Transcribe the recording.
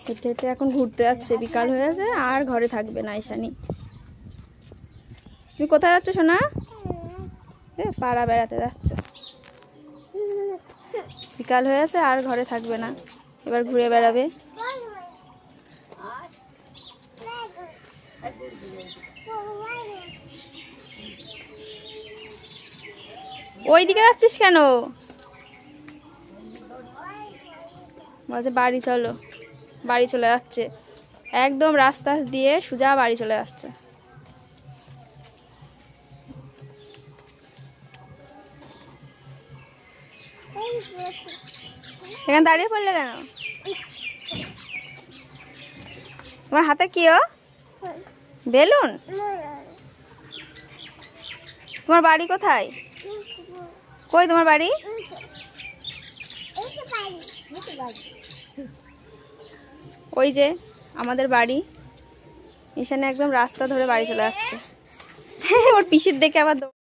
হেঁটে হেঁটে এখন ঘুরতে যাচ্ছে, বিকাল হয়ে গেছে আর ঘরে থাকবে না ঈশানী। তুমি কোথায় যাচ্ছ সোনা? পাড়া বেড়াতে যাচ্ছে। বিকাল হয়ে গেছে আর ঘরে থাকবে না, এবার ঘুরে বেড়াবে। ওইদিকে যাচ্ছিস কেন? বলছে বাড়ি চলো, বাড়ি চলে যাচ্ছে, একদম রাস্তা দিয়ে সোজা বাড়ি চলে যাচ্ছে। এখানে দাঁড়িয়ে পড়লে কেন? তোমার হাতে কি? ও বেলুন। তোমার বাড়ি কোথায়? কই তোমার বাড়ি? ওই যে আমাদের বাড়ি। ঈশানী একদম রাস্তা ধরে বাড়ি চলে যাচ্ছে। ওর পিসির দেখে আবার